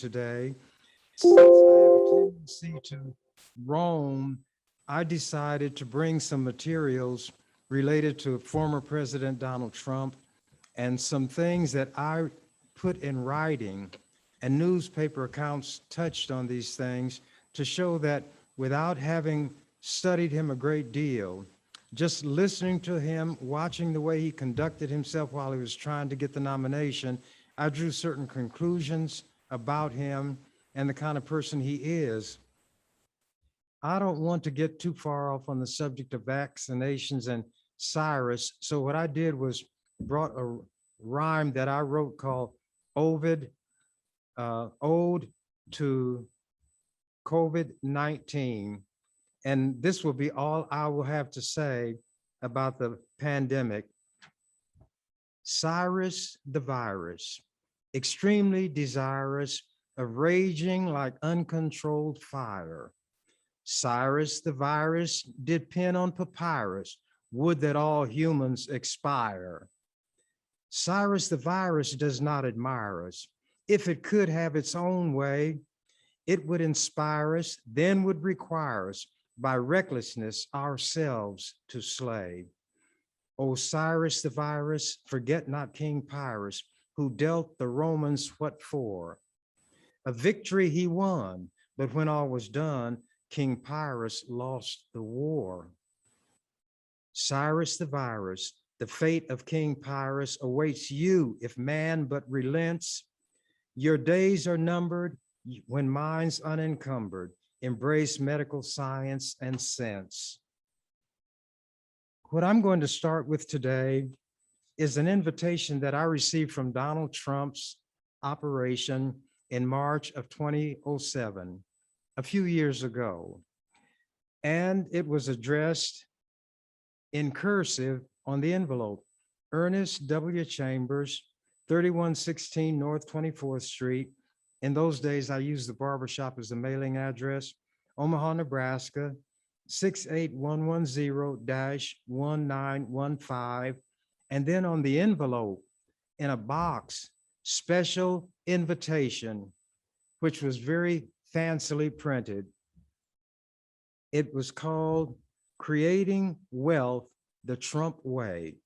today. Since I have a tendency to roam, I decided to bring some materials related to former President Donald Trump and some things that I put in writing, and newspaper accounts touched on these things to show that without having studied him a great deal, just listening to him, watching the way he conducted himself while he was trying to get the nomination, I drew certain conclusions about him and the kind of person he is. I don't want to get too far off on the subject of vaccinations and Cyrus. So what I did was brought a rhyme that I wrote called Ode to COVID-19. And this will be all I will have to say about the pandemic. Cyrus the virus, extremely desirous of raging like uncontrolled fire. Cyrus the virus did pen on papyrus, would that all humans expire. Cyrus the virus does not admire us. If it could have its own way, it would inspire us, then would require us by recklessness ourselves to slay. O Cyrus the virus, forget not King Pyrrhus, who dealt the Romans what for? A victory he won, but when all was done, King Pyrrhus lost the war. Cyrus the virus, the fate of King Pyrrhus awaits you if man but relents. Your days are numbered when minds unencumbered embrace medical science and sense. What I'm going to start with today is an invitation that I received from Donald Trump's operation in March of 2007, a few years ago. And it was addressed in cursive on the envelope, Ernest W. Chambers, 3116 North 24th Street. In those days, I used the barbershop as the mailing address, Omaha, Nebraska, 68110-1915. And then on the envelope, in a box, special invitation, which was very fancily printed. It was called Creating Wealth the Trump Way.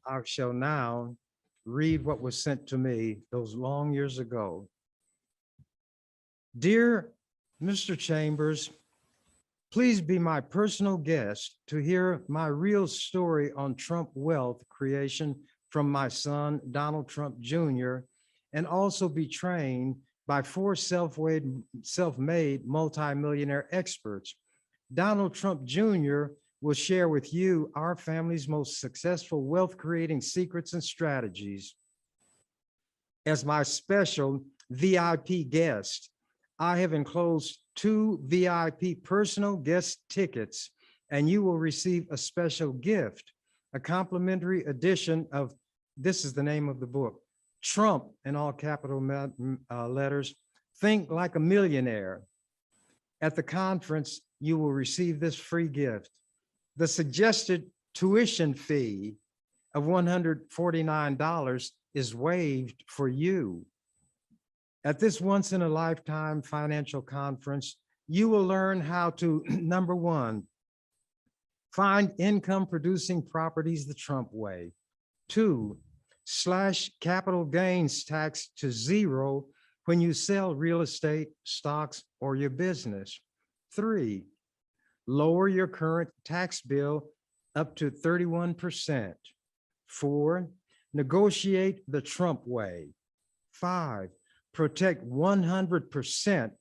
I shall now read what was sent to me those long years ago. Dear Mr. Chambers, please be my personal guest to hear my real story on Trump wealth creation from my son, Donald Trump Jr., and also be trained by 4 self-made multimillionaire experts. Donald Trump Jr. will share with you our family's most successful wealth-creating secrets and strategies. As my special VIP guest, I have enclosed 2 VIP personal guest tickets, and you will receive a special gift, a complimentary edition of, this is the name of the book, Trump, in all capital letters, Think Like a Millionaire. At the conference, you will receive this free gift. The suggested tuition fee of $149 is waived for you. At this once-in-a-lifetime financial conference, you will learn how to, number 1, find income-producing properties the Trump way. 2, slash capital gains tax to 0 when you sell real estate, stocks, or your business. 3, lower your current tax bill up to 31%. 4, negotiate the Trump way. 5, protect 100%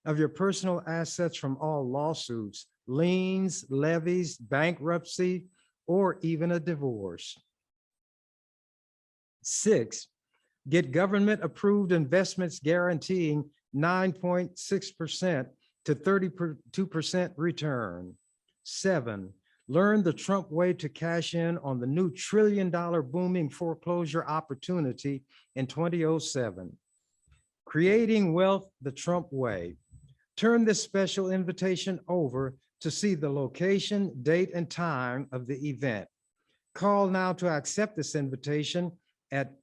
of your personal assets from all lawsuits, liens, levies, bankruptcy, or even a divorce. 6, get government-approved investments guaranteeing 9.6% to 32% return. 7, learn the Trump way to cash in on the new $1 trillion booming foreclosure opportunity in 2007. Creating Wealth the Trump Way. Turn this special invitation over to see the location, date, and time of the event. Call now to accept this invitation at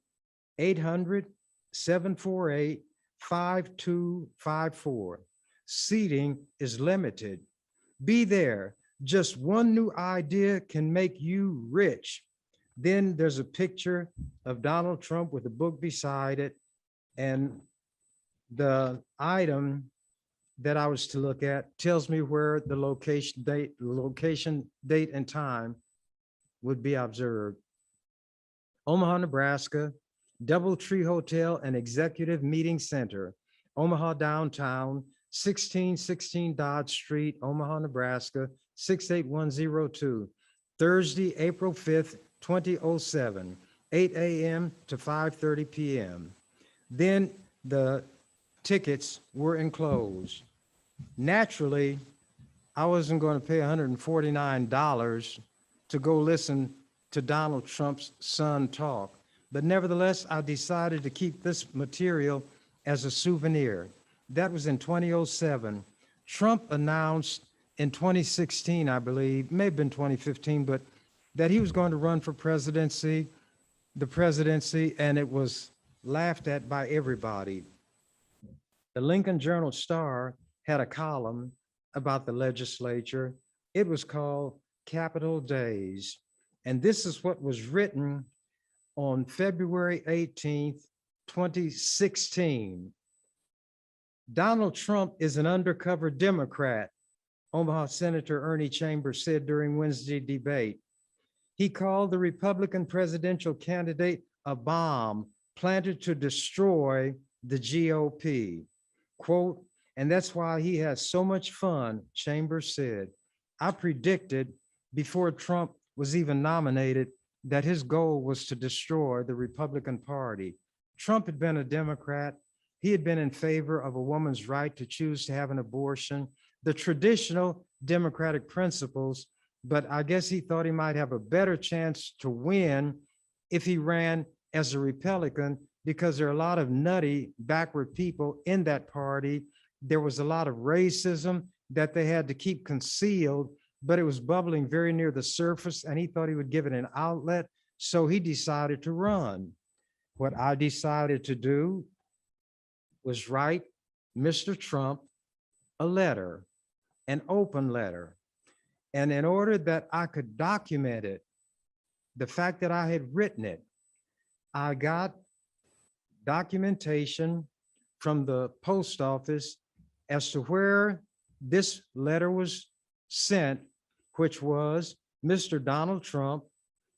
748-5254. Seating is limited. Be there. Just one new idea can make you rich. Then there's a picture of Donald Trump with a book beside it. And the item that I was to look at tells me where the location, date, and time would be observed. Omaha, Nebraska, Doubletree Hotel and Executive Meeting Center, Omaha downtown, 1616 Dodge Street, Omaha, Nebraska, 68102. Thursday, April 5th, 2007, 8 a.m. to 5:30 p.m. Then the tickets were enclosed. Naturally, I wasn't going to pay $149 to go listen to Donald Trump's son talk. But nevertheless, I decided to keep this material as a souvenir. That was in 2007. Trump announced in 2016, I believe, may have been 2015, but that he was going to run for the presidency, and it was laughed at by everybody. The Lincoln Journal-Star had a column about the legislature. It was called Capitol Days. And this is what was written on February 18th, 2016. Donald Trump is an undercover Democrat, Omaha Senator Ernie Chambers said during Wednesday debate. He called the Republican presidential candidate a bomb planted to destroy the GOP. Quote, and that's why he has so much fun, Chambers said. I predicted before Trump was even nominated that his goal was to destroy the Republican Party. Trump had been a Democrat. He had been in favor of a woman's right to choose to have an abortion, the traditional Democratic principles, but I guess he thought he might have a better chance to win if he ran as a Republican, because there are a lot of nutty, backward people in that party. There was a lot of racism that they had to keep concealed, but it was bubbling very near the surface, and he thought he would give it an outlet, so he decided to run. What I decided to do was write Mr. Trump a letter, an open letter. And in order that I could document it, the fact that I had written it, I got documentation from the post office as to where this letter was sent, which was Mr. Donald Trump,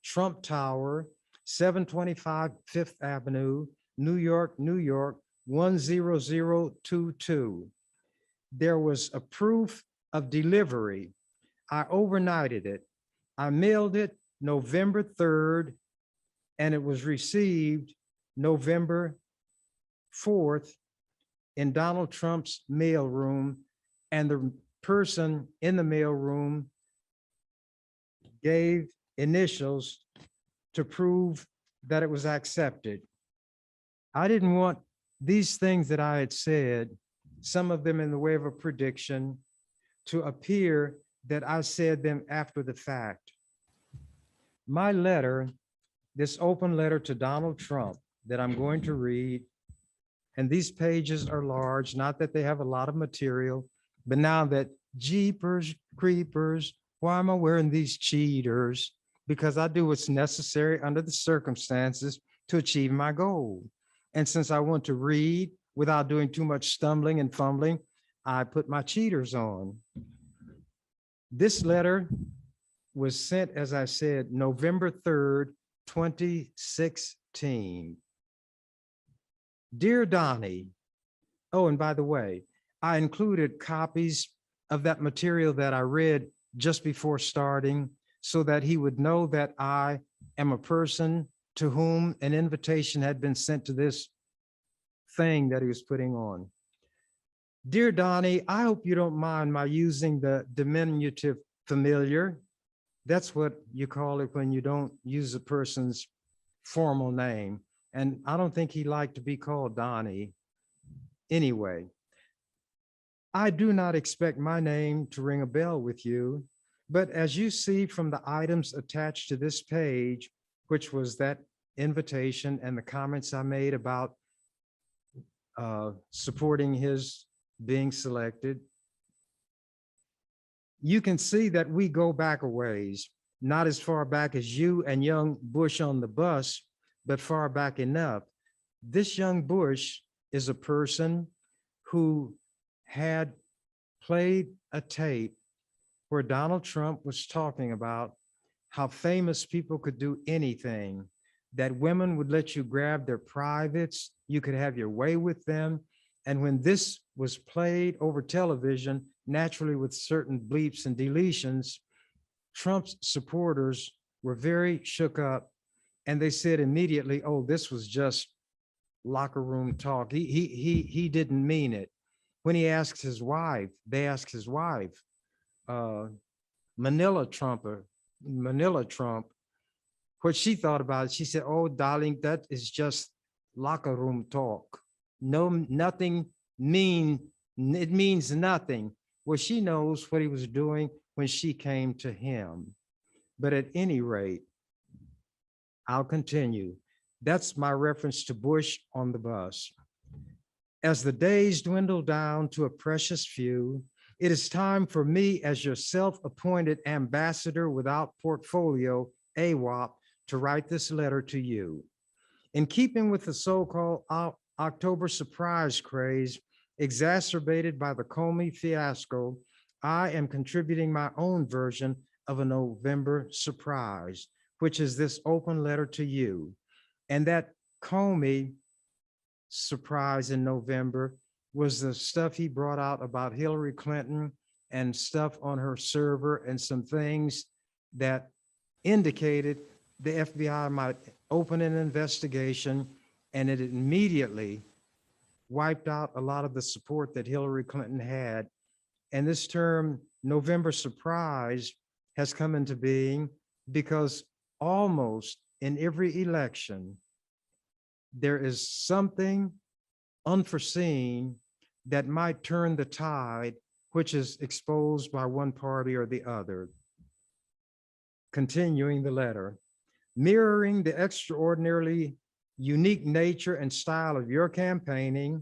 Trump Tower, 725 Fifth Avenue, New York, New York, 10022. There was a proof of delivery. I overnighted it. I mailed it November 3rd, and it was received November 4th in Donald Trump's mailroom, and the person in the mailroom gave initials to prove that it was accepted. I didn't want these things that I had said, some of them in the way of a prediction, to appear that I said them after the fact. My letter, this open letter to Donald Trump that I'm going to read, and these pages are large, not that they have a lot of material, but now that jeepers, creepers, why am I wearing these cheaters? Because I do what's necessary under the circumstances to achieve my goal. And since I want to read without doing too much stumbling and fumbling, I put my cheaters on. This letter was sent, as I said, November 3rd, 2016. Dear Donnie, oh, and by the way, I included copies of that material that I read just before starting so that he would know that I am a person to whom an invitation had been sent to this thing that he was putting on. Dear Donnie, I hope you don't mind my using the diminutive familiar. That's what you call it when you don't use a person's formal name. And I don't think he liked to be called Donnie. Anyway, I do not expect my name to ring a bell with you, but as you see from the items attached to this page, which was that invitation and the comments I made about supporting his being selected. You can see that we go back a ways, not as far back as you and young Bush on the bus, but far back enough. This young Bush is a person who had played a tape where Donald Trump was talking about how famous people could do anything, that women would let you grab their privates, you could have your way with them. And when this was played over television, naturally with certain bleeps and deletions, Trump's supporters were very shook up, and they said immediately, "Oh, this was just locker room talk. He didn't mean it." When he asked his wife, they asked his wife, uh, Manila Trump, what she thought about it. She said, "Oh, darling, that is just locker room talk. No, nothing it means nothing." Well, she knows what he was doing when she came to him. But at any rate, I'll continue. That's my reference to Bush on the bus. As the days dwindle down to a precious few, it is time for me, as your self-appointed ambassador without portfolio, AWOP, to write this letter to you. In keeping with the so-called October surprise craze, exacerbated by the Comey fiasco, I am contributing my own version of a November surprise, which is this open letter to you. And that Comey surprise in November was the stuff he brought out about Hillary Clinton and stuff on her server and some things that indicated the FBI might open an investigation, and it immediately wiped out a lot of the support that Hillary Clinton had. And this term, November surprise, has come into being because almost in every election, there is something unforeseen that might turn the tide, which is exposed by one party or the other. Continuing the letter, mirroring the extraordinarily unique nature and style of your campaigning,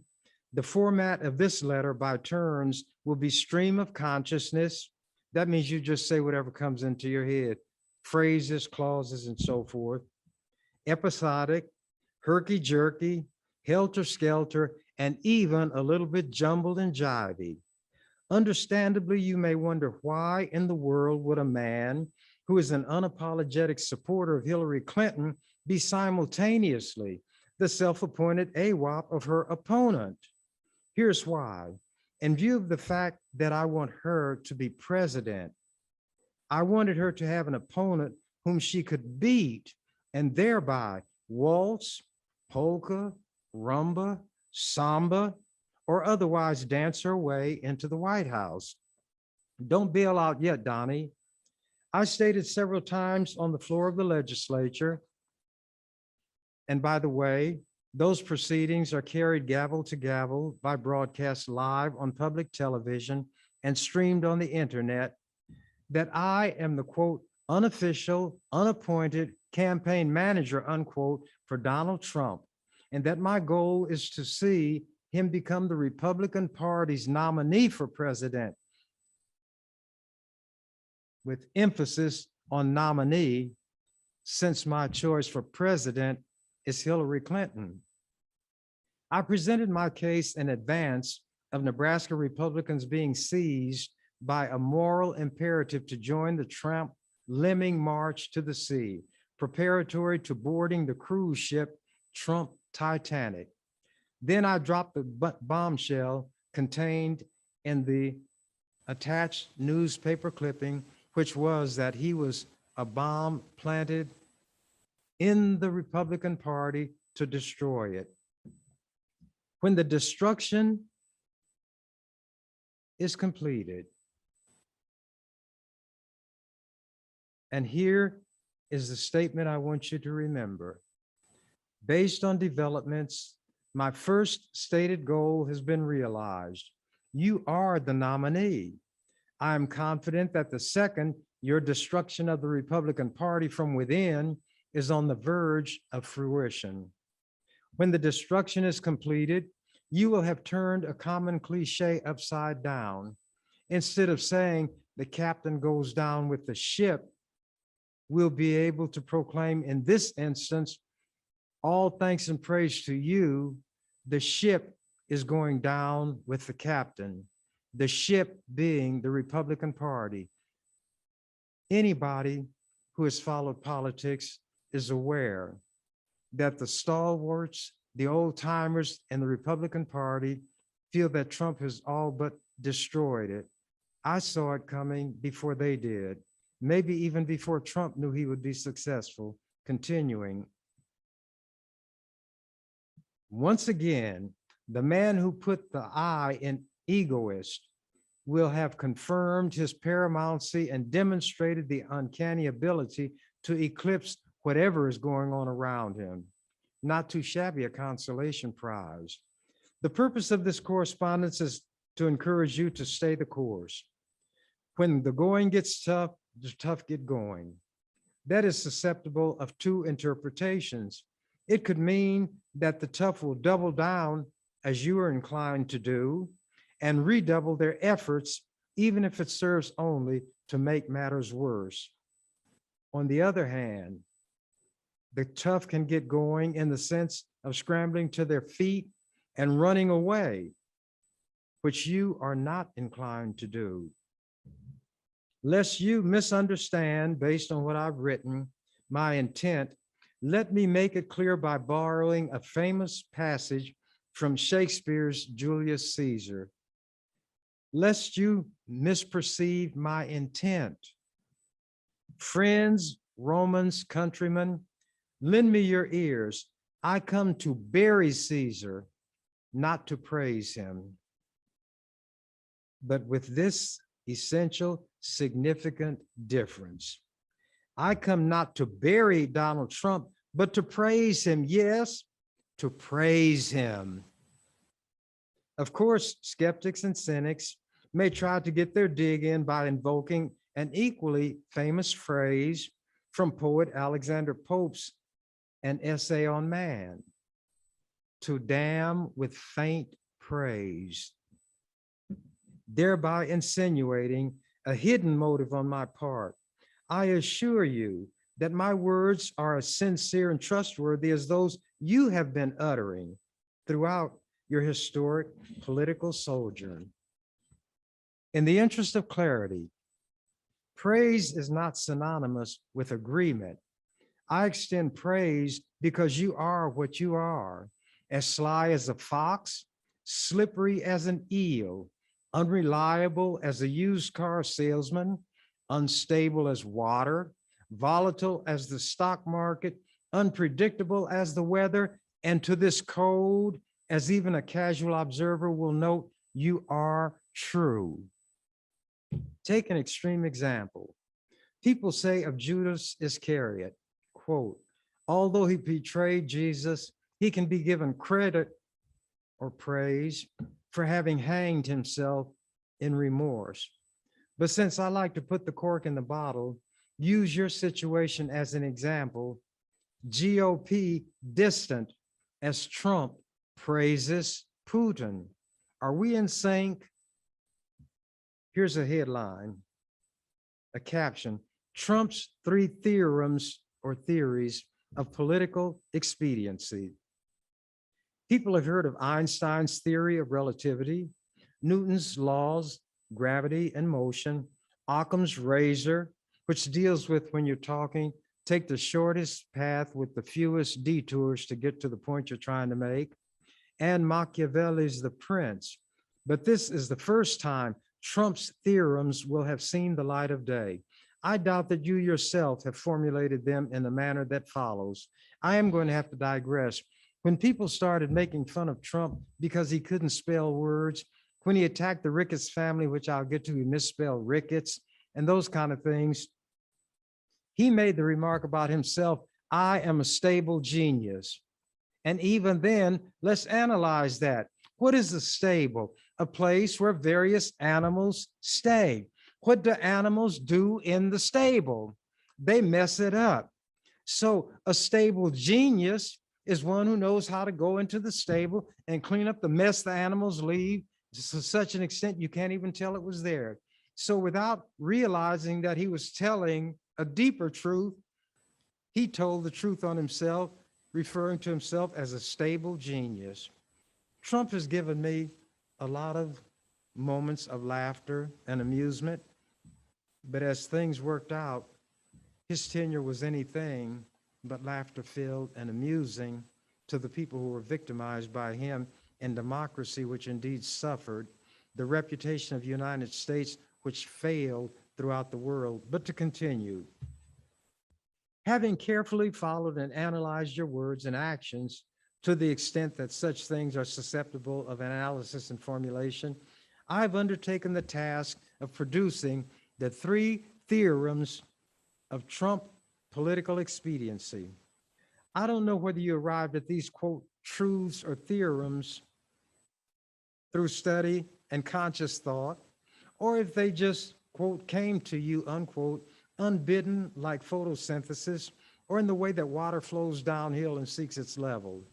the format of this letter by turns will be stream of consciousness. That means you just say whatever comes into your head, phrases, clauses, and so forth. Episodic, herky-jerky, helter-skelter, and even a little bit jumbled and jivey. Understandably, you may wonder why in the world would a man who is an unapologetic supporter of Hillary Clinton be simultaneously the self-appointed AWOP of her opponent? Here's why. In view of the fact that I want her to be president, I wanted her to have an opponent whom she could beat and thereby waltz, polka, rumba, samba, or otherwise dance her way into the White House. Don't bail out yet, Donnie. I stated several times on the floor of the legislature, and by the way, those proceedings are carried gavel to gavel by broadcast live on public television and streamed on the internet, that I am the, quote, unofficial, unappointed campaign manager, unquote, for Donald Trump, and that my goal is to see him become the Republican Party's nominee for president, with emphasis on nominee, since my choice for president is Hillary Clinton. I presented my case in advance of Nebraska Republicans being seized by a moral imperative to join the Trump lemming march to the sea, preparatory to boarding the cruise ship Trump Titanic. Then I dropped the bombshell contained in the attached newspaper clipping, which was that he was a bomb planted in the Republican Party to destroy it. When the destruction is completed, and here is the statement I want you to remember. Based on developments, my first stated goal has been realized. You are the nominee. I am confident that the second, your destruction of the Republican Party from within, is on the verge of fruition. When the destruction is completed, you will have turned a common cliche upside down. Instead of saying the captain goes down with the ship, we'll be able to proclaim in this instance, all thanks and praise to you, the ship is going down with the captain, the ship being the Republican Party. Anybody who has followed politics is aware that the stalwarts, the old timers, and the Republican Party feel that Trump has all but destroyed it. I saw it coming before they did, maybe even before Trump knew he would be successful. Continuing. Once again, the man who put the I in egoist will have confirmed his paramountcy and demonstrated the uncanny ability to eclipse whatever is going on around him. Not too shabby a consolation prize. The purpose of this correspondence is to encourage you to stay the course. When the going gets tough, the tough get going. That is susceptible of two interpretations. It could mean that the tough will double down, as you are inclined to do, and redouble their efforts, even if it serves only to make matters worse. On the other hand, the tough can get going in the sense of scrambling to their feet and running away, which you are not inclined to do. Lest you misunderstand based on what I've written, my intent, let me make it clear by borrowing a famous passage from Shakespeare's Julius Caesar. Lest you misperceive my intent. Friends, Romans, countrymen, lend me your ears. I come to bury Caesar, not to praise him. But with this essential, significant difference. I come not to bury Donald Trump, but to praise him. Yes, to praise him. Of course, skeptics and cynics may try to get their dig in by invoking an equally famous phrase from poet Alexander Pope's An Essay on Man, to damn with faint praise, thereby insinuating a hidden motive on my part. I assure you that my words are as sincere and trustworthy as those you have been uttering throughout your historic political sojourn. In the interest of clarity, praise is not synonymous with agreement. I extend praise because you are what you are, as sly as a fox, slippery as an eel, unreliable as a used car salesman, unstable as water, volatile as the stock market, unpredictable as the weather, and to this code, as even a casual observer will note, you are true. Take an extreme example. People say of Judas Iscariot, quote, although he betrayed Jesus, he can be given credit or praise for having hanged himself in remorse. But since I like to put the cork in the bottle, use your situation as an example. GOP distant as Trump praises Putin. Are we in sync? Here's a headline, a caption, Trump's 3 theorems or theories of political expediency. People have heard of Einstein's theory of relativity, Newton's laws, gravity and motion, Occam's razor, which deals with when you're talking, take the shortest path with the fewest detours to get to the point you're trying to make, and Machiavelli's The Prince. But this is the first time Trump's theorems will have seen the light of day. I doubt that you yourself have formulated them in the manner that follows. I am going to have to digress. When people started making fun of Trump because he couldn't spell words, when he attacked the Ricketts family, which I'll get to, he misspelled Ricketts and those kind of things, he made the remark about himself, I am a stable genius. And even then, let's analyze that. What is a stable? A place where various animals stay. What do animals do in the stable? They mess it up. So a stable genius is one who knows how to go into the stable and clean up the mess the animals leave to such an extent you can't even tell it was there. So without realizing that he was telling a deeper truth, he told the truth on himself, referring to himself as a stable genius. Trump has given me a lot of moments of laughter and amusement, but as things worked out, his tenure was anything but laughter-filled and amusing to the people who were victimized by him, and democracy, which indeed suffered, the reputation of the United States, which failed throughout the world. But to continue, having carefully followed and analyzed your words and actions to the extent that such things are susceptible of analysis and formulation, I've undertaken the task of producing the 3 theorems of Trump political expediency. I don't know whether you arrived at these, quote, truths or theorems through study and conscious thought, or if they just, quote, came to you, unquote, unbidden like photosynthesis, or in the way that water flows downhill and seeks its level.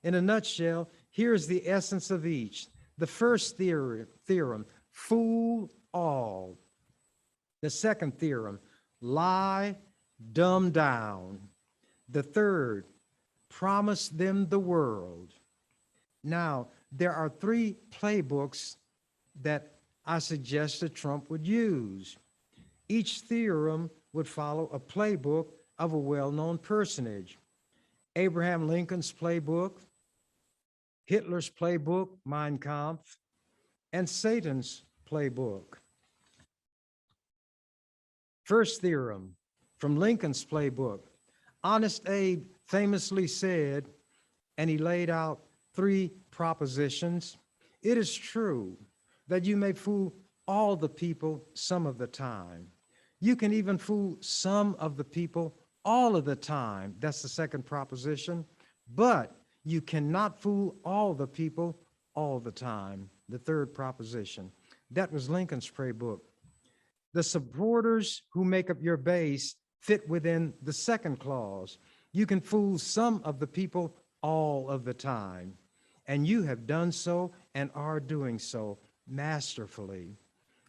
In a nutshell, here's the essence of each. The first theorem, fool all. The second theorem, lie, dumb down. The third, promise them the world. Now, there are 3 playbooks that I suggested Trump would use. Each theorem would follow a playbook of a well-known personage. Abraham Lincoln's playbook, Hitler's playbook, Mein Kampf, and Satan's playbook. First theorem from Lincoln's playbook. Honest Abe famously said, and he laid out 3 propositions. It is true that you may fool all the people some of the time. You can even fool some of the people all of the time. That's the second proposition. But you cannot fool all the people all the time. The third proposition. That was Lincoln's playbook. The supporters who make up your base fit within the second clause. You can fool some of the people all of the time. And you have done so and are doing so masterfully.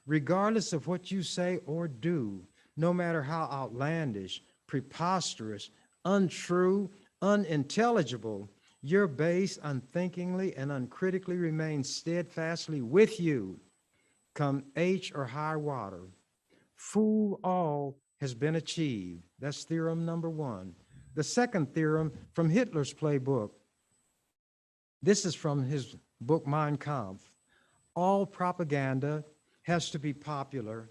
Regardless of what you say or do, no matter how outlandish, preposterous, untrue, unintelligible, your base unthinkingly and uncritically remains steadfastly with you, come H or high water. Fool all has been achieved. That's theorem number 1. The second theorem from Hitler's playbook. This is from his book, Mein Kampf. All propaganda has to be popular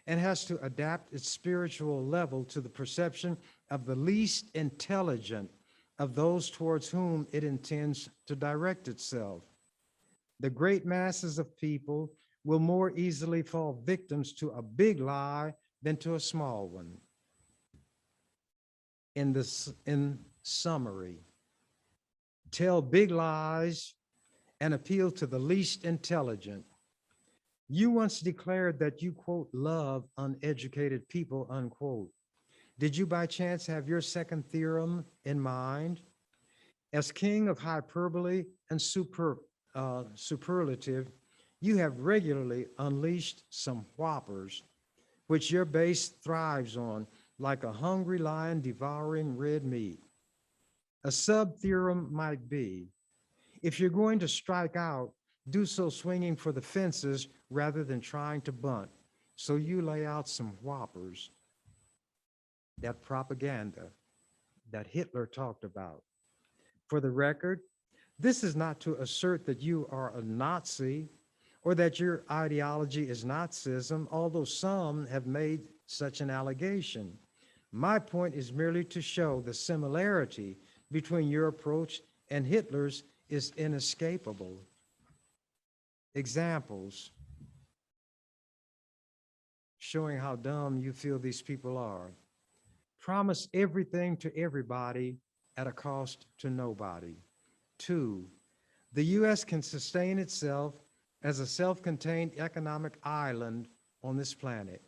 and has to adapt its spiritual level to the perception of the least intelligent of those towards whom it intends to direct itself. The great masses of people will more easily fall victims to a big lie than to a small one. In summary, tell big lies and appeal to the least intelligent. You once declared that you, quote, love uneducated people, unquote. Did you by chance have your second theorem in mind? As king of hyperbole and superlative, you have regularly unleashed some whoppers, which your base thrives on like a hungry lion devouring red meat. A sub-theorem might be, if you're going to strike out, do so swinging for the fences rather than trying to bunt. So you lay out some whoppers. That propaganda that Hitler talked about. For the record, this is not to assert that you are a Nazi or that your ideology is Nazism, although some have made such an allegation. My point is merely to show the similarity between your approach and Hitler's is inescapable. Examples showing how dumb you feel these people are. Promise everything to everybody at a cost to nobody. 2, the U.S. can sustain itself as a self-contained economic island on this planet.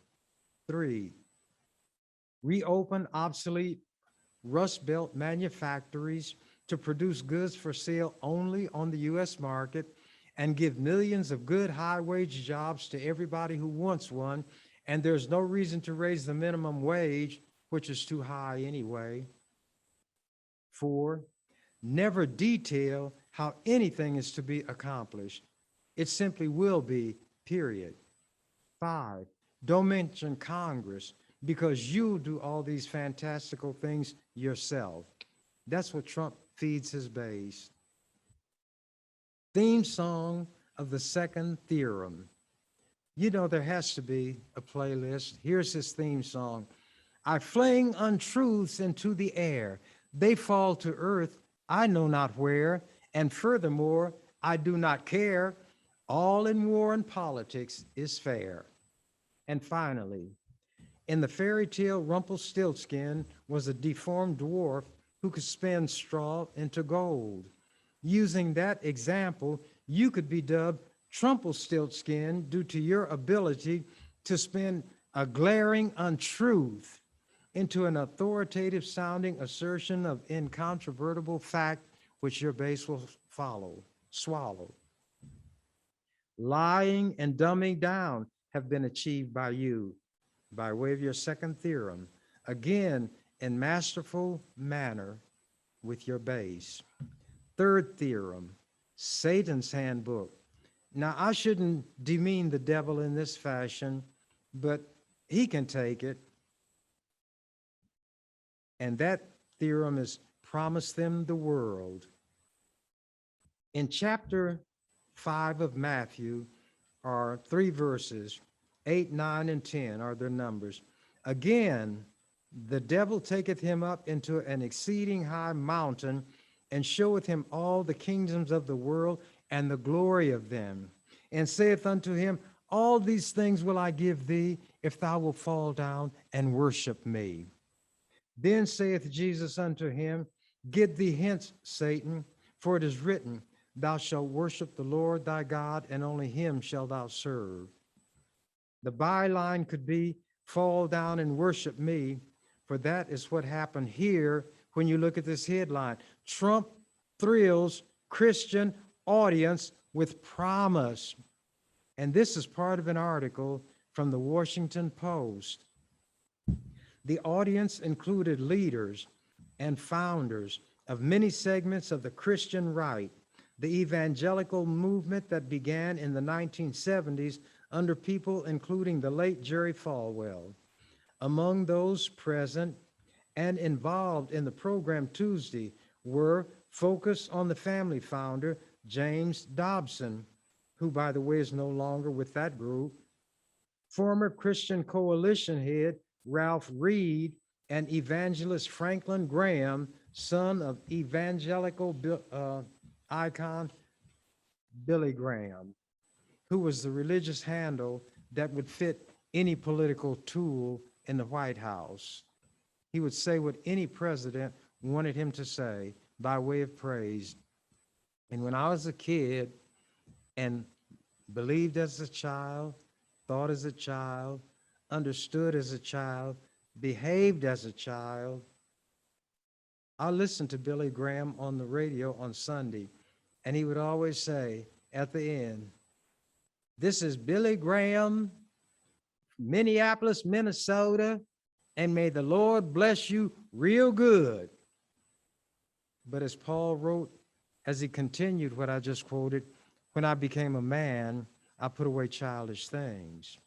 3, reopen obsolete Rust Belt manufactories to produce goods for sale only on the U.S. market and give millions of good high-wage jobs to everybody who wants one, and there's no reason to raise the minimum wage, which is too high anyway. 4, never detail how anything is to be accomplished. It simply will be, period. 5, don't mention Congress because you'll do all these fantastical things yourself. That's what Trump feeds his base. Theme song of the second theorem. You know, there has to be a playlist. Here's his theme song. I fling untruths into the air. They fall to earth, I know not where. And furthermore, I do not care. All in war and politics is fair. And finally, in the fairy tale, Rumpelstiltskin was a deformed dwarf who could spin straw into gold. Using that example, you could be dubbed Trumpelstiltskin due to your ability to spin a glaring untruth into an authoritative sounding assertion of incontrovertible fact, which your base will swallow. Lying and dumbing down have been achieved by you by way of your second theorem, again, in masterful manner with your base. Third theorem, Satan's handbook. Now, I shouldn't demean the devil in this fashion, but he can take it. And that theorem is promise them the world. In chapter 5 of Matthew are 3 verses, 8, 9, and 10 are their numbers. Again, the devil taketh him up into an exceeding high mountain and showeth him all the kingdoms of the world and the glory of them, and saith unto him, all these things will I give thee if thou wilt fall down and worship me. Then saith Jesus unto him, get thee hence, Satan, for it is written, thou shalt worship the Lord thy God, and only him shalt thou serve. The byline could be, fall down and worship me, for that is what happened here when you look at this headline. Trump thrills Christian audience with promise. And this is part of an article from the Washington Post. The audience included leaders and founders of many segments of the Christian right, the evangelical movement that began in the 1970s under people including the late Jerry Falwell. Among those present and involved in the program Tuesday were Focus on the Family founder, James Dobson, who, by the way, is no longer with that group, former Christian Coalition head, Ralph Reed, and evangelist Franklin Graham, son of evangelical icon Billy Graham, who was the religious handle that would fit any political tool in the White House. He would say what any president wanted him to say by way of praise. And when I was a kid and believed as a child, thought as a child, understood as a child, behaved as a child, I listened to Billy Graham on the radio on Sunday, and he would always say at the end, this is Billy Graham, Minneapolis, Minnesota, and may the Lord bless you real good. But as Paul wrote, as he continued what I just quoted, when I became a man, I put away childish things.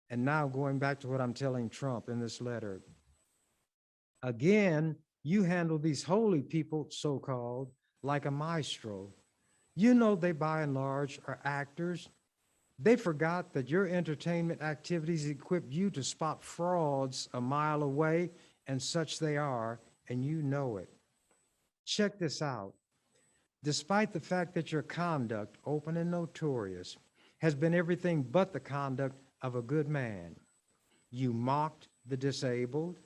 And now going back to what I'm telling Trump in this letter, again, you handle these holy people, so-called, like a maestro. You know they by and large are actors. They forgot that your entertainment activities equip you to spot frauds a mile away, and such they are, and you know it. Check this out. Despite the fact that your conduct, open and notorious, has been everything but the conduct of a good man, you mocked the disabled,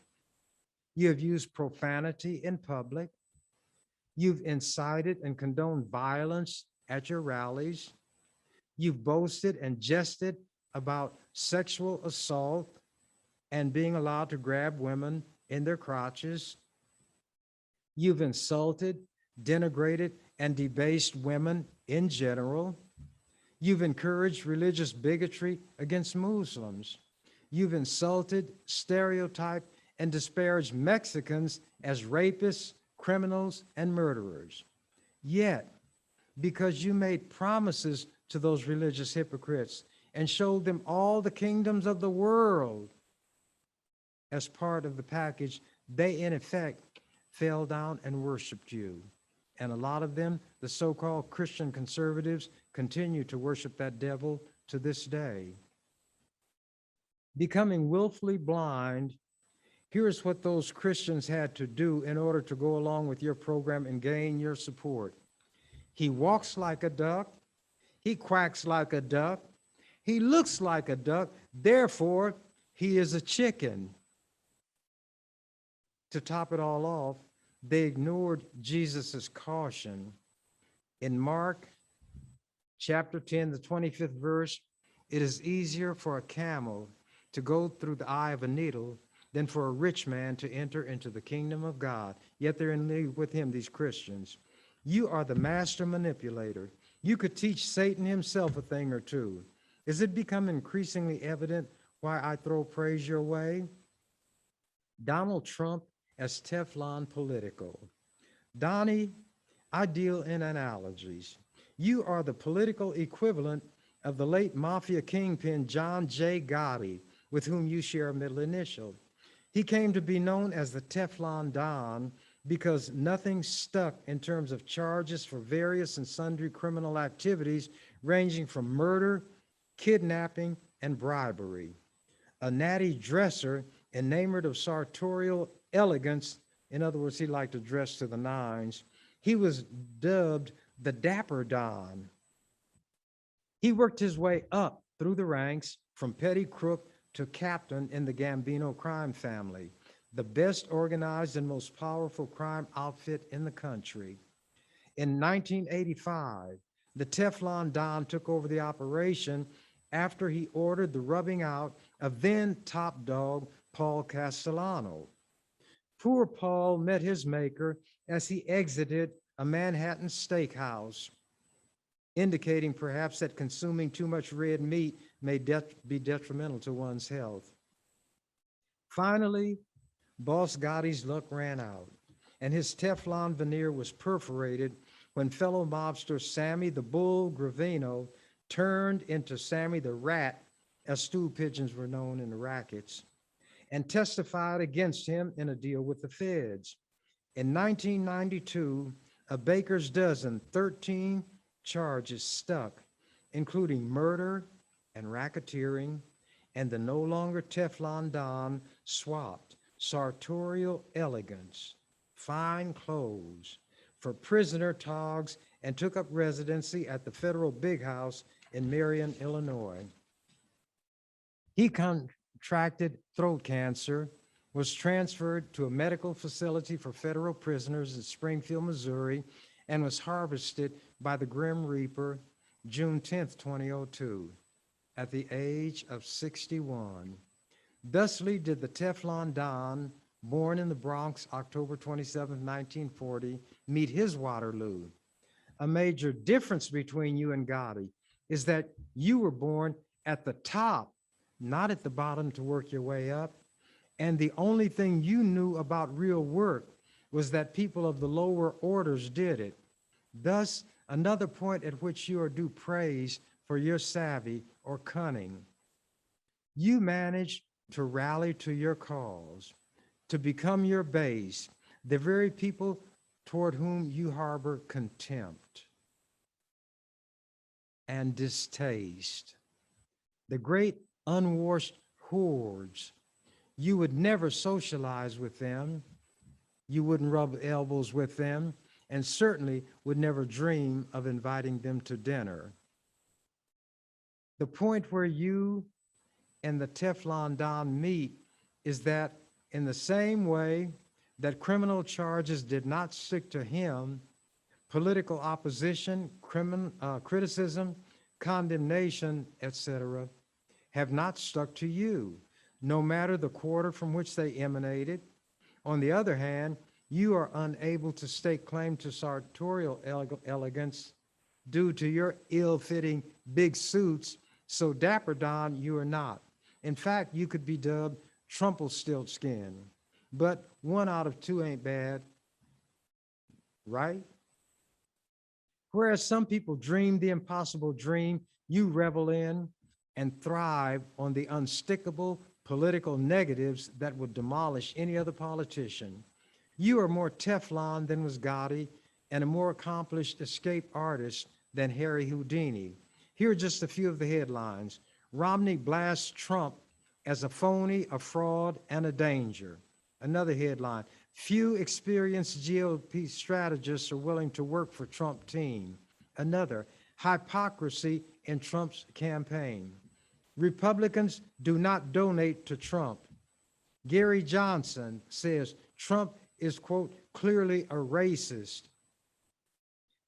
you have used profanity in public, you've incited and condoned violence at your rallies, you've boasted and jested about sexual assault and being allowed to grab women in their crotches. You've insulted, denigrated, and debased women in general. You've encouraged religious bigotry against Muslims. You've insulted, stereotyped, and disparaged Mexicans as rapists, criminals, and murderers. Yet, because you made promises to those religious hypocrites and showed them all the kingdoms of the world as part of the package, they in effect fell down and worshiped you. And a lot of them, the so-called Christian conservatives, continue to worship that devil to this day. Becoming willfully blind, here's what those Christians had to do in order to go along with your program and gain your support. He walks like a duck, he quacks like a duck, he looks like a duck, therefore he is a chicken. To top it all off, they ignored Jesus's caution. In Mark chapter 10, the 25th verse, it is easier for a camel to go through the eye of a needle than for a rich man to enter into the kingdom of God. Yet they're in league with him, these Christians. You are the master manipulator. You could teach Satan himself a thing or two. Is it become increasingly evident why I throw praise your way? Donald Trump as Teflon political. Donnie, I deal in analogies. You are the political equivalent of the late mafia kingpin John J. Gotti, with whom you share a middle initial. He came to be known as the Teflon Don because nothing stuck in terms of charges for various and sundry criminal activities ranging from murder, kidnapping, and bribery. A natty dresser enamored of sartorial elegance, in other words, he liked to dress to the nines, he was dubbed the Dapper Don. He worked his way up through the ranks from petty crook to captain in the Gambino crime family, the best organized and most powerful crime outfit in the country. In 1985, the Teflon Don took over the operation after he ordered the rubbing out of then top dog Paul Castellano. Poor Paul met his maker as he exited a Manhattan steakhouse, indicating perhaps that consuming too much red meat may be detrimental to one's health. Finally, Boss Gotti's luck ran out, and his Teflon veneer was perforated when fellow mobster Sammy the Bull Gravino turned into Sammy the Rat, as stool pigeons were known in the rackets, and testified against him in a deal with the feds. In 1992, a baker's dozen, 13 charges stuck, including murder and racketeering, and the no longer Teflon Don swapped sartorial elegance, fine clothes, for prisoner togs and took up residency at the federal big house in Marion, Illinois. He contracted throat cancer, was transferred to a medical facility for federal prisoners in Springfield, Missouri, and was harvested by the Grim Reaper June 10th, 2002, at the age of 61. Thusly did the Teflon Don, born in the Bronx, October 27, 1940, meet his Waterloo. A major difference between you and Gotti is that you were born at the top, not at the bottom to work your way up. And the only thing you knew about real work was that people of the lower orders did it. Thus, another point at which you are due praise for your savvy or cunning. You managed to rally to your cause, to become your base, the very people toward whom you harbor contempt and distaste. The great unwashed hordes. You would never socialize with them. You wouldn't rub elbows with them, and certainly would never dream of inviting them to dinner. The point where you and the Teflon Don meet is that in the same way that criminal charges did not stick to him, political opposition, criticism, condemnation, etc., have not stuck to you, no matter the quarter from which they emanated. On the other hand, You are unable to stake claim to sartorial elegance due to your ill-fitting big suits, so Dapper Don you are not. In fact, you could be dubbed Trumpelstiltskin, but 1 out of 2 ain't bad, right? Whereas some people dream the impossible dream, you revel in and thrive on the unstickable political negatives that would demolish any other politician. You are more Teflon than was Gotti and a more accomplished escape artist than Harry Houdini. Here are just a few of the headlines. Romney blasts Trump as a phony, a fraud, and a danger. Another headline, few experienced GOP strategists are willing to work for Trump team. Another, hypocrisy in Trump's campaign. Republicans do not donate to Trump. Gary Johnson says Trump is, quote, clearly a racist.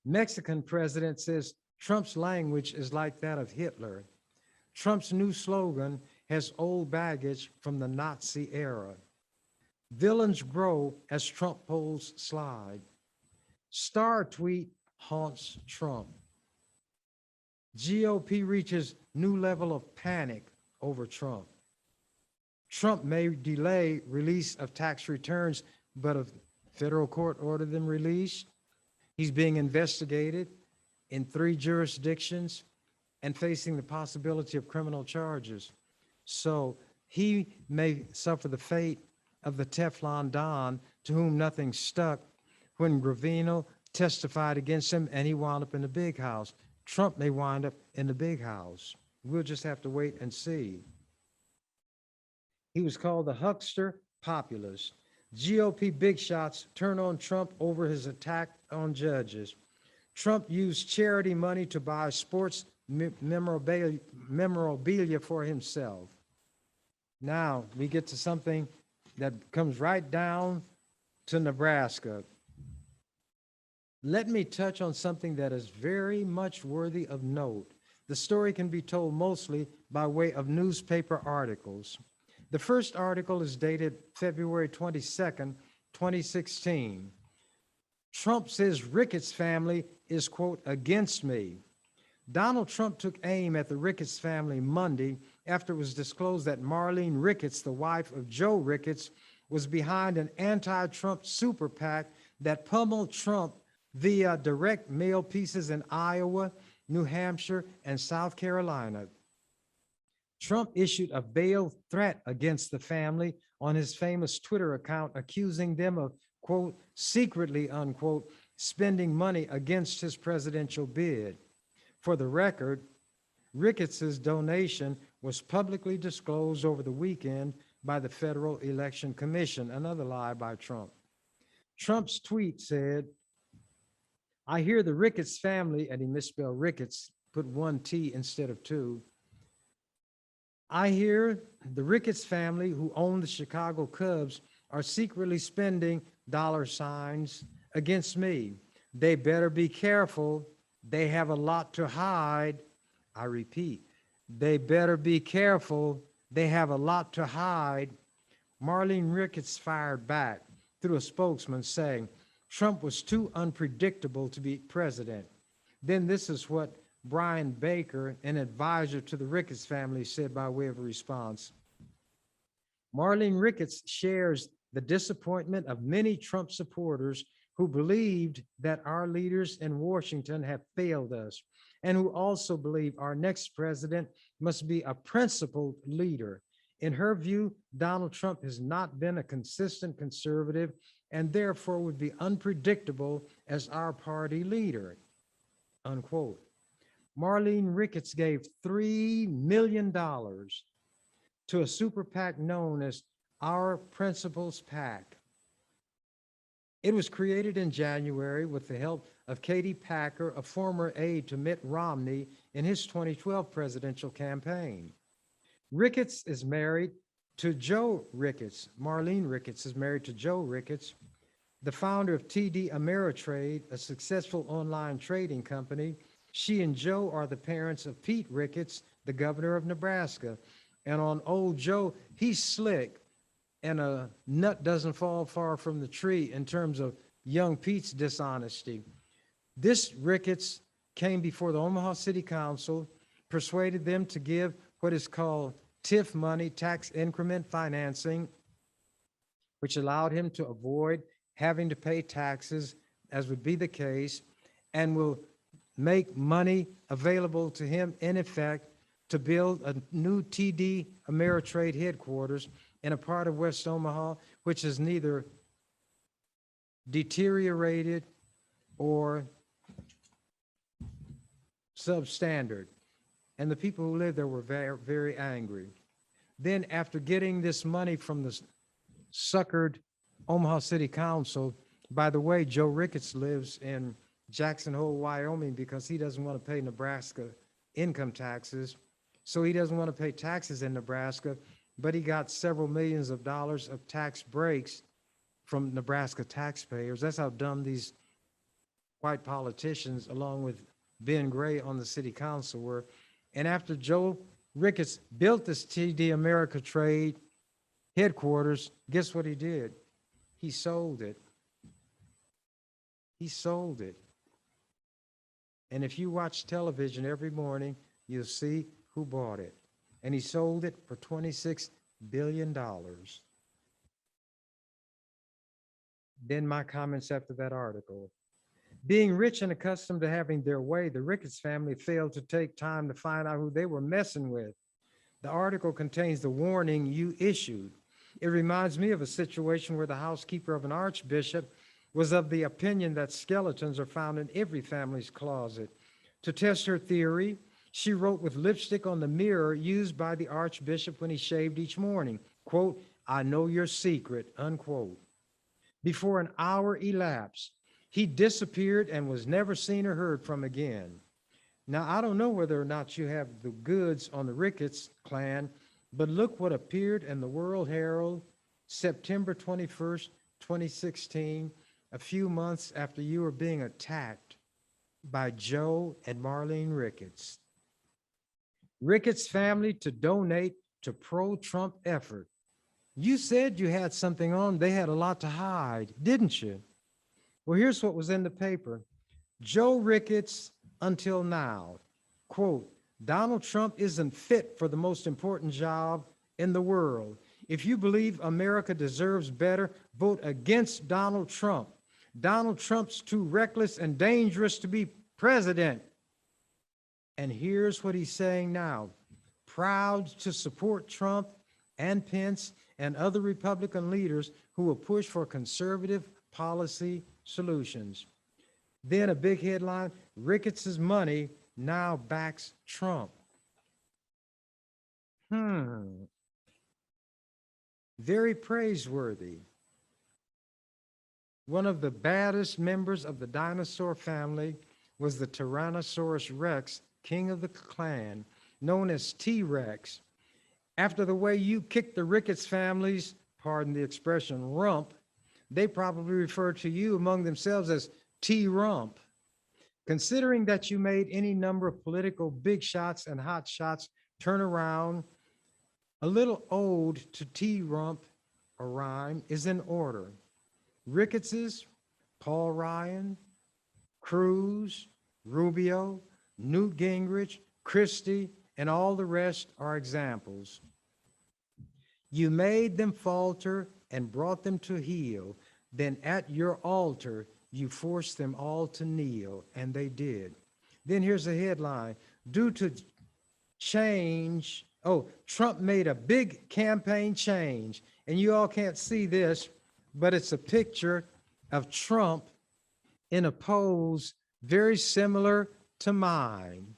Mexican president says Trump's language is like that of Hitler. Trump's new slogan has old baggage from the Nazi era. Villains grow as Trump polls slide. Star tweet haunts Trump. GOP reaches new level of panic over Trump. Trump may delay release of tax returns, but a federal court ordered them released. He's being investigated in 3 jurisdictions and facing the possibility of criminal charges. So he may suffer the fate of the Teflon Don to whom nothing stuck when Gravino testified against him and he wound up in the big house. Trump may wind up in the big house. We'll just have to wait and see. He was called the huckster populist. GOP big shots turn on Trump over his attack on judges. Trump used charity money to buy sports memorabilia for himself. Now we get to something that comes right down to Nebraska. Let me touch on something that is very much worthy of note. The story can be told mostly by way of newspaper articles. The first article is dated February 22nd, 2016. Trump says Ricketts family is, quote, against me. Donald Trump took aim at the Ricketts family Monday after it was disclosed that Marlene Ricketts, the wife of Joe Ricketts, was behind an anti-Trump super PAC that pummeled Trump via direct mail pieces in Iowa, New Hampshire, and South Carolina. Trump issued a veiled threat against the family on his famous Twitter account, accusing them of, quote, secretly, unquote, spending money against his presidential bid. For the record, Ricketts's donation was publicly disclosed over the weekend by the Federal Election Commission, another lie by Trump. Trump's tweet said, I hear the Ricketts family, and he misspelled Ricketts, put 1 T instead of 2. I hear the Ricketts family, who own the Chicago Cubs, are secretly spending $signs against me. They better be careful. They have a lot to hide. I repeat, they better be careful. They have a lot to hide. Marlene Ricketts fired back through a spokesman saying, Trump was too unpredictable to be president. Then this is what Brian Baker, an advisor to the Ricketts family, said by way of a response. Marlene Ricketts shares the disappointment of many Trump supporters who believed that our leaders in Washington have failed us, and who also believe our next president must be a principled leader. In her view, Donald Trump has not been a consistent conservative and therefore would be unpredictable as our party leader, unquote. Marlene Ricketts gave $3 million to a super PAC known as Our Principles PAC. It was created in January with the help of Katie Packer, a former aide to Mitt Romney in his 2012 presidential campaign. Ricketts is married to Joe Ricketts. Marlene Ricketts is married to Joe Ricketts, the founder of TD Ameritrade, a successful online trading company. She and Joe are the parents of Pete Ricketts, the governor of Nebraska. And on old Joe, he's slick. and a nut doesn't fall far from the tree in terms of young Pete's dishonesty. This Ricketts came before the Omaha City Council, persuaded them to give what is called TIF money, tax increment financing, which allowed him to avoid having to pay taxes, as would be the case, and will make money available to him in effect to build a new TD Ameritrade headquarters in a part of West Omaha, which is neither deteriorated or substandard. And the people who lived there were very, very angry. Then after getting this money from the suckered Omaha City Council, by the way, Joe Ricketts lives in Jackson Hole, Wyoming, because he doesn't want to pay Nebraska income taxes. So he doesn't want to pay taxes in Nebraska, but he got several millions of dollars of tax breaks from Nebraska taxpayers. That's how dumb these white politicians, along with Ben Gray on the city council, were. And after Joe Ricketts built this TD Ameritrade headquarters, guess what he did? He sold it. He sold it. And if you watch television every morning, you'll see who bought it. And he sold it for $26 billion. Then my comments after that article. Being rich and accustomed to having their way, the Ricketts family failed to take time to find out who they were messing with. The article contains the warning you issued. It reminds me of a situation where the housekeeper of an archbishop was of the opinion that skeletons are found in every family's closet. To test her theory, she wrote with lipstick on the mirror used by the archbishop when he shaved each morning, quote, "I know your secret," unquote. Before an hour elapsed, he disappeared and was never seen or heard from again. Now, I don't know whether or not you have the goods on the Ricketts clan, but look what appeared in the World Herald, September 21st, 2016, a few months after you were being attacked by Joe and Marlene Ricketts. Ricketts family to donate to pro-Trump effort. You said you had something on. They had a lot to hide, didn't you? Well, here's what was in the paper. Joe Ricketts until now, quote, "Donald Trump isn't fit for the most important job in the world. If you believe America deserves better, vote against Donald Trump. Donald Trump's too reckless and dangerous to be president." And here's what he's saying now. Proud to support Trump and Pence and other Republican leaders who will push for conservative policy solutions. Then a big headline, Ricketts' money now backs Trump. Very praiseworthy. One of the baddest members of the dinosaur family was the Tyrannosaurus Rex, king of the clan, known as T-Rex. After the way you kicked the Ricketts families, pardon the expression, rump, they probably refer to you among themselves as T-Rump. Considering that you made any number of political big shots and hot shots turn around, a little ode to T-Rump, a rhyme, is in order. Ricketts's, Paul Ryan, Cruz, Rubio, Newt Gingrich, Christie, and all the rest are examples. You made them falter and brought them to heel. Then at your altar, you forced them all to kneel, and they did. Then here's a headline. Due to change, Trump made a big campaign change. And you all can't see this, but it's a picture of Trump in a pose very similar to mine.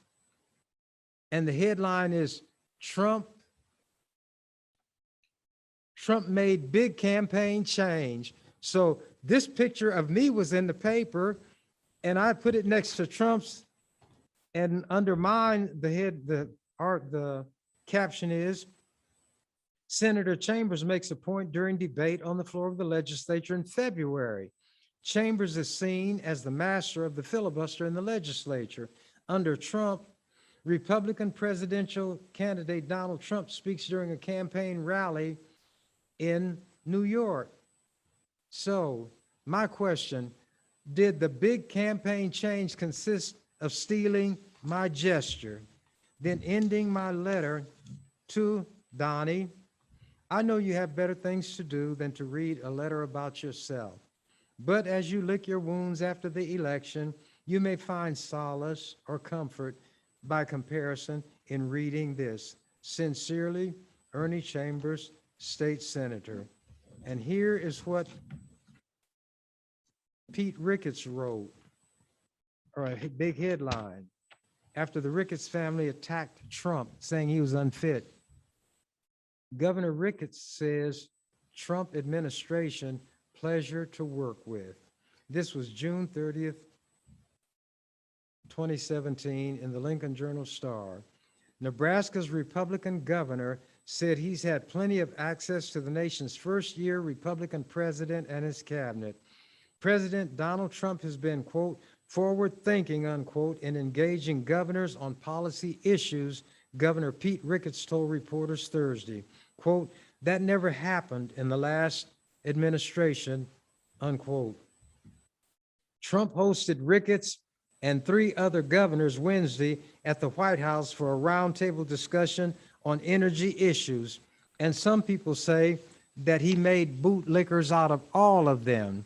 And the headline is Trump made big campaign change. So this picture of me was in the paper, and I put it next to Trump's, and under mine, the caption is, Senator Chambers makes a point during debate on the floor of the legislature in February. Chambers is seen as the master of the filibuster in the legislature. Under Trump, Republican presidential candidate Donald Trump speaks during a campaign rally in New York. So my question, did the big campaign change consist of stealing my gesture, then ending my letter to Donnie? I know you have better things to do than to read a letter about yourself. But as you lick your wounds after the election, you may find solace or comfort by comparison in reading this. Sincerely, Ernie Chambers, State Senator. And here is what Pete Ricketts wrote, or a big headline, after the Ricketts family attacked Trump, saying he was unfit. Governor Ricketts says, Trump administration, pleasure to work with. This was June 30th, 2017 in the Lincoln Journal-Star. Nebraska's Republican governor said he's had plenty of access to the nation's first-year Republican president and his cabinet. President Donald Trump has been, quote, forward-thinking, unquote, in engaging governors on policy issues, Governor Pete Ricketts told reporters Thursday. Quote, that never happened in the last administration, unquote. Trump hosted Ricketts and 3 other governors Wednesday at the White House for a roundtable discussion on energy issues. And some people say that he made bootlickers out of all of them.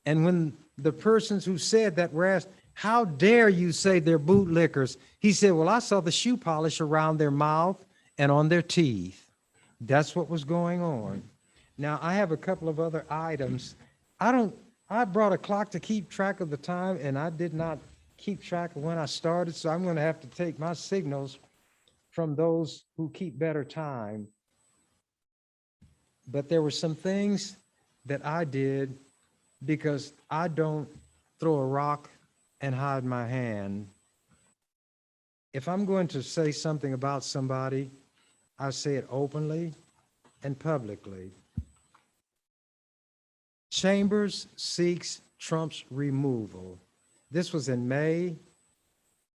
And when the persons who said that were asked, how dare you say they're bootlickers? He said, well, I saw the shoe polish around their mouth and on their teeth. That's what was going on. Now, I have a couple of other items. I brought a clock to keep track of the time, and I did not keep track of when I started, so I'm going to have to take my signals from those who keep better time. But there were some things that I did because I don't throw a rock and hide my hand. If I'm going to say something about somebody, I say it openly and publicly. Chambers seeks Trump's removal. This was in May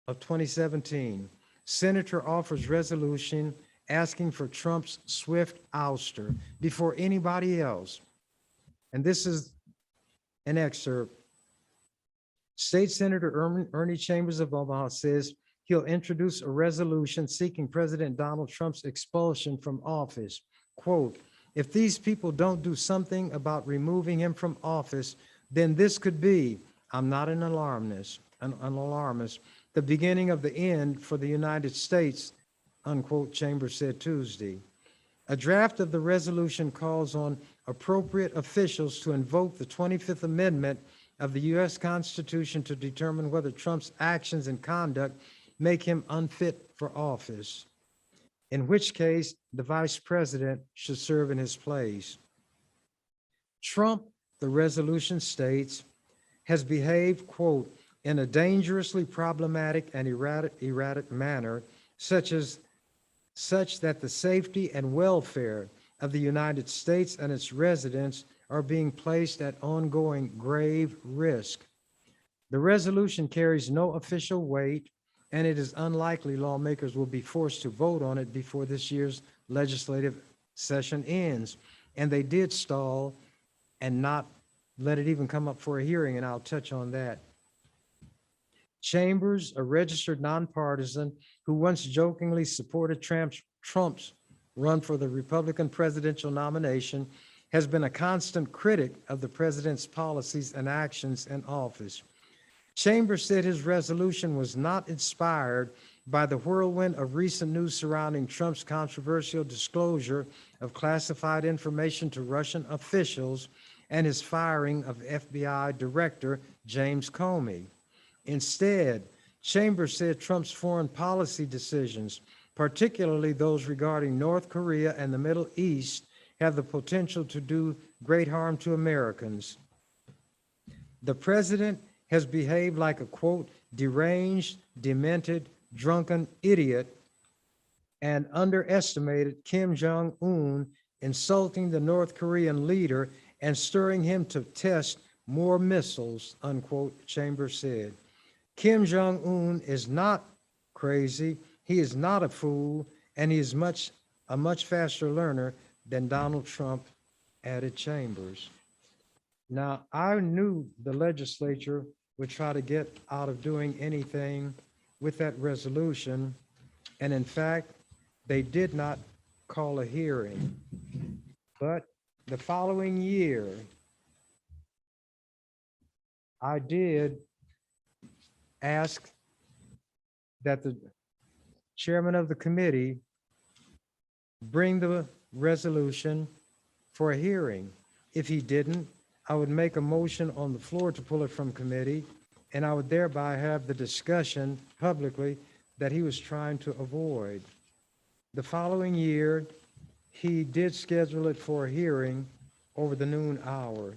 of 2017. Senator offers resolution asking for Trump's swift ouster before anybody else. And this is an excerpt. State Senator Ernie Chambers of Omaha says he'll introduce a resolution seeking President Donald Trump's expulsion from office. Quote, if these people don't do something about removing him from office, then this could be, I'm not an alarmist, the beginning of the end for the United States, unquote, Chambers said Tuesday. A draft of the resolution calls on appropriate officials to invoke the 25th Amendment of the U.S. Constitution to determine whether Trump's actions and conduct make him unfit for office, in which case the vice president should serve in his place. Trump, the resolution states, has behaved, quote, in a dangerously problematic and erratic manner, such that the safety and welfare of the United States and its residents are being placed at ongoing grave risk. The resolution carries no official weight, and it is unlikely lawmakers will be forced to vote on it before this year's legislative session ends. And they did stall and not let it even come up for a hearing, and I'll touch on that. Chambers, a registered nonpartisan who once jokingly supported Trump's run for the Republican presidential nomination, has been a constant critic of the president's policies and actions in office. Chambers said his resolution was not inspired by the whirlwind of recent news surrounding Trump's controversial disclosure of classified information to Russian officials and his firing of FBI Director James Comey. Instead, Chambers said Trump's foreign policy decisions, particularly those regarding North Korea and the Middle East, have the potential to do great harm to Americans. The president has behaved like a, quote, deranged, demented, drunken idiot and underestimated Kim Jong-un, insulting the North Korean leader and stirring him to test more missiles, unquote, Chambers said. Kim Jong-un is not crazy, he is not a fool, and he is a much faster learner than Donald Trump added chambers. Now, I knew the legislature would try to get out of doing anything with that resolution. And in fact, they did not call a hearing. But the following year, I did ask that the chairman of the committee bring the resolution for a hearing. If he didn't, I would make a motion on the floor to pull it from committee, and I would thereby have the discussion publicly that he was trying to avoid. The following year, he did schedule it for a hearing over the noon hour,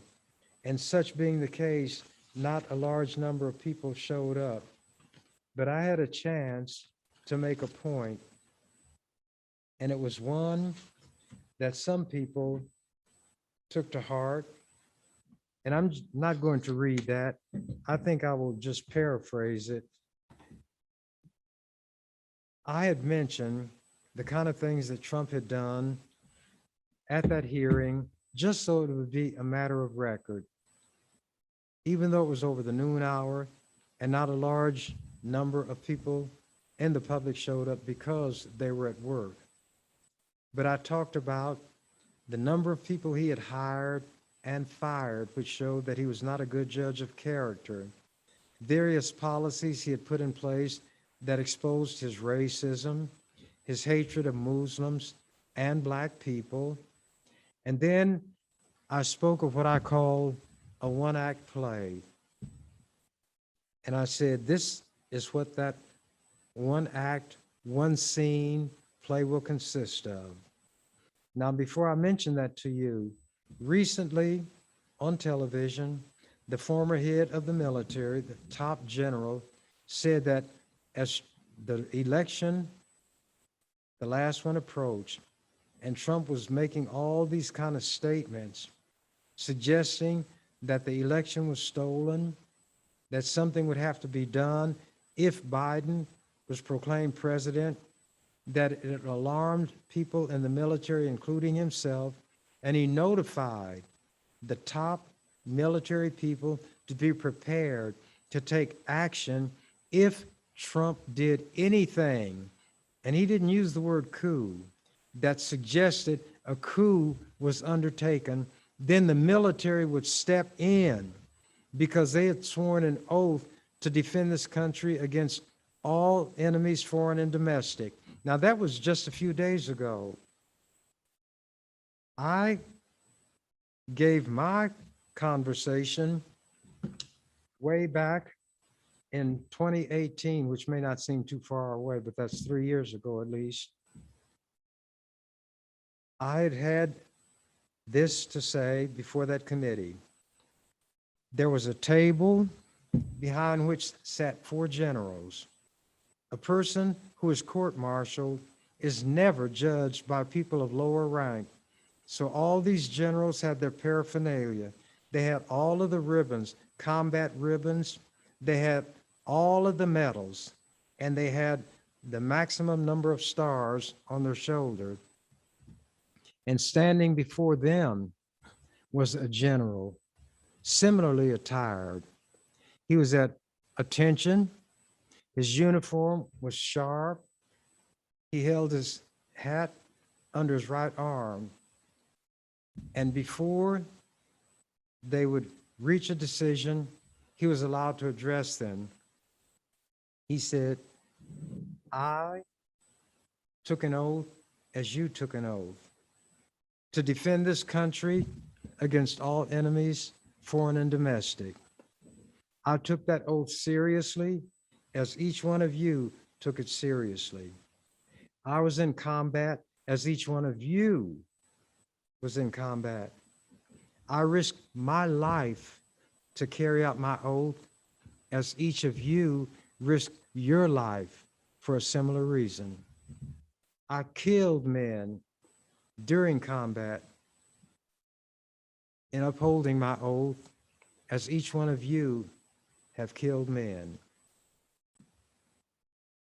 and such being the case, not a large number of people showed up. But I had a chance to make a point, and it was one that some people took to heart. And I'm not going to read that. I think I will just paraphrase it. I had mentioned the kind of things that Trump had done at that hearing, just so it would be a matter of record. Even though it was over the noon hour and not a large number of people in the public showed up because they were at work. But I talked about the number of people he had hired and fired, which showed that he was not a good judge of character. Various policies he had put in place that exposed his racism, his hatred of Muslims and Black people. And then I spoke of what I call a one-act play. And I said, this is what that one act, one scene play will consist of. Now, before I mention that to you, recently on television, the former head of the military, the top general, said that as the election, the last one approached, and Trump was making all these kind of statements, suggesting that the election was stolen, that something would have to be done if Biden was proclaimed president, that it alarmed people in the military, including himself, and he notified the top military people to be prepared to take action if Trump did anything, and he didn't use the word coup, that suggested a coup was undertaken, then the military would step in because they had sworn an oath to defend this country against all enemies, foreign and domestic. Now, that was just a few days ago. I gave my conversation way back in 2018, which may not seem too far away, but that's 3 years ago at least. I had had this to say before that committee. There was a table behind which sat 4 generals. A person who is court-martialed is never judged by people of lower rank. So all these generals had their paraphernalia. They had all of the ribbons, combat ribbons. They had all of the medals, and they had the maximum number of stars on their shoulder. And standing before them was a general, similarly attired. He was at attention. His uniform was sharp. He held his hat under his right arm. And before they would reach a decision, he was allowed to address them. He said, I took an oath as you took an oath to defend this country against all enemies, foreign and domestic. I took that oath seriously as each one of you took it seriously. I was in combat as each one of you was in combat. I risked my life to carry out my oath as each of you risked your life for a similar reason. I killed men during combat in upholding my oath as each one of you have killed men.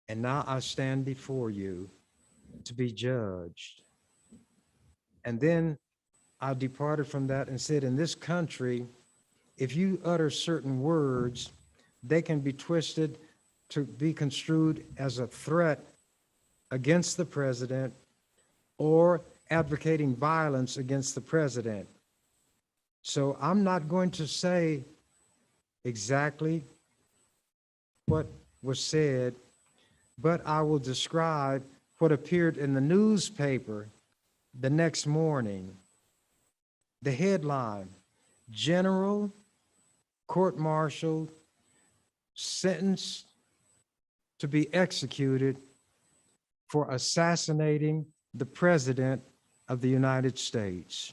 And now I stand before you to be judged. And then I departed from that and said, in this country, if you utter certain words, they can be twisted to be construed as a threat against the president or advocating violence against the president. So I'm not going to say exactly what was said, but I will describe what appeared in the newspaper the next morning. The headline, General court-martialed, sentenced to be executed for assassinating the President of the United States.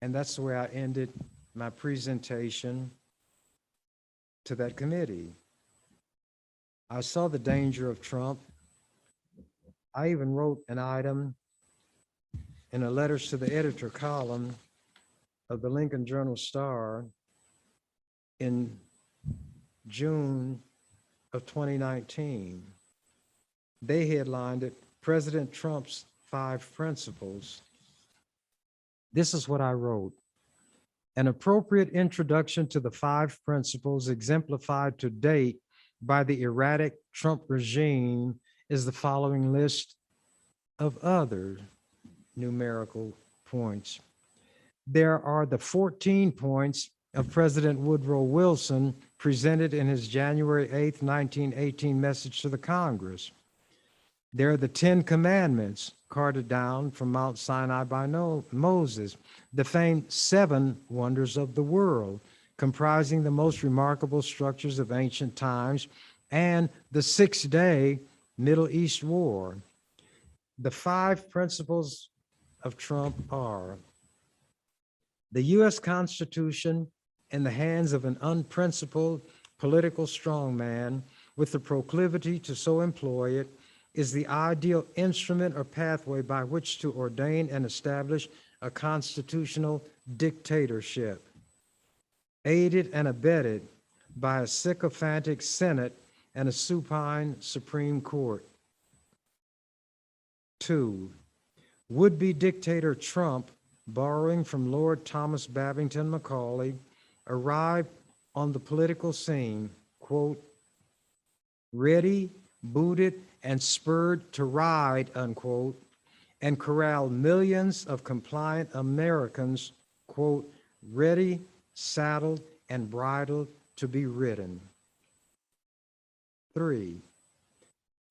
And that's the way I ended my presentation to that committee. I saw the danger of Trump. I even wrote an item in a letters to the editor column of the Lincoln Journal-Star in June of 2019. They headlined it, President Trump's 5 Principles. This is what I wrote. An appropriate introduction to the 5 principles exemplified to date by the erratic Trump regime is the following list of other numerical points. There are the 14 points of President Woodrow Wilson presented in his January 8th, 1918 message to the Congress. There are the 10 commandments carted down from Mount Sinai by Moses, the famed 7 wonders of the world, comprising the most remarkable structures of ancient times, and the 6-day Middle East War. The 5 principles of Trump are: the U.S. Constitution in the hands of an unprincipled political strongman with the proclivity to so employ it is the ideal instrument or pathway by which to ordain and establish a constitutional dictatorship, aided and abetted by a sycophantic Senate and a supine Supreme Court. 2, would-be dictator Trump, borrowing from Lord Thomas Babington Macaulay, arrived on the political scene, quote, ready, booted, and spurred to ride, unquote, and corralled millions of compliant Americans, quote, ready, saddled, and bridled to be ridden. 3,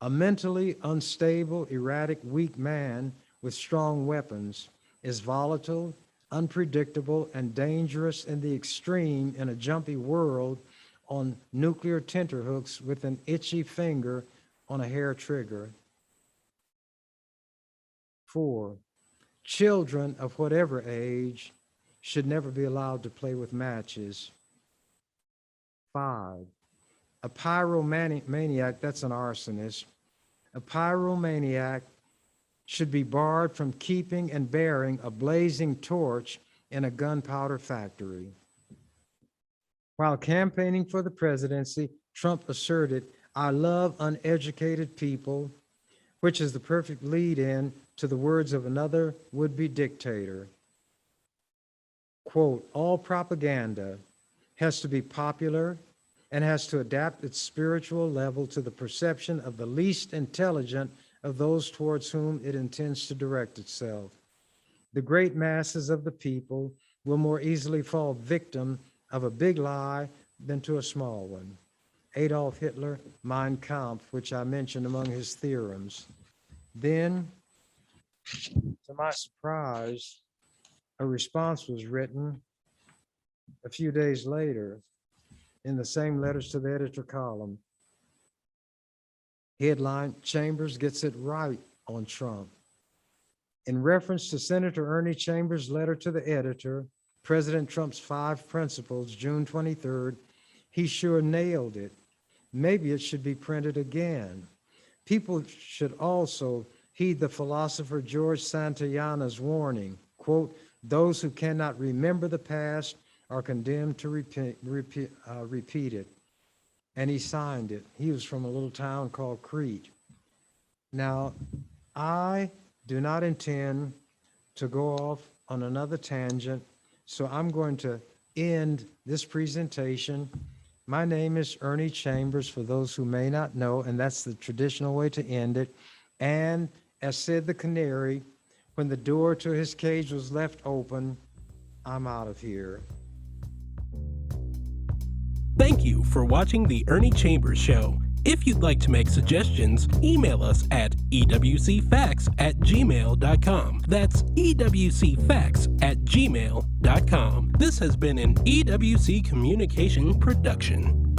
a mentally unstable, erratic, weak man with strong weapons is volatile, unpredictable, and dangerous in the extreme in a jumpy world on nuclear tenterhooks with an itchy finger on a hair trigger. 4, children of whatever age should never be allowed to play with matches. 5, a pyromaniac, that's an arsonist, a pyromaniac should be barred from keeping and bearing a blazing torch in a gunpowder factory. While campaigning for the presidency, Trump asserted, I love uneducated people, which is the perfect lead-in to the words of another would-be dictator. Quote, all propaganda has to be popular and has to adapt its spiritual level to the perception of the least intelligent of those towards whom it intends to direct itself. The great masses of the people will more easily fall victim of a big lie than to a small one. Adolf Hitler, Mein Kampf, which I mentioned among his theorems. Then, to my surprise, a response was written a few days later in the same letters to the editor column. Headline, Chambers gets it right on Trump. In reference to Senator Ernie Chambers' letter to the editor, President Trump's 5 principles, June 23rd, he sure nailed it. Maybe it should be printed again. People should also heed the philosopher George Santayana's warning, quote, those who cannot remember the past are condemned to repeat it. And he signed it. He was from a little town called Crete. Now, I do not intend to go off on another tangent, so I'm going to end this presentation. My name is Ernie Chambers, for those who may not know, and that's the traditional way to end it. And as said the canary, when the door to his cage was left open, I'm out of here. Thank you for watching The Ernie Chambers Show. If you'd like to make suggestions, email us at ewcfacts@gmail.com. That's ewcfacts@gmail.com. This has been an EWC Communication production.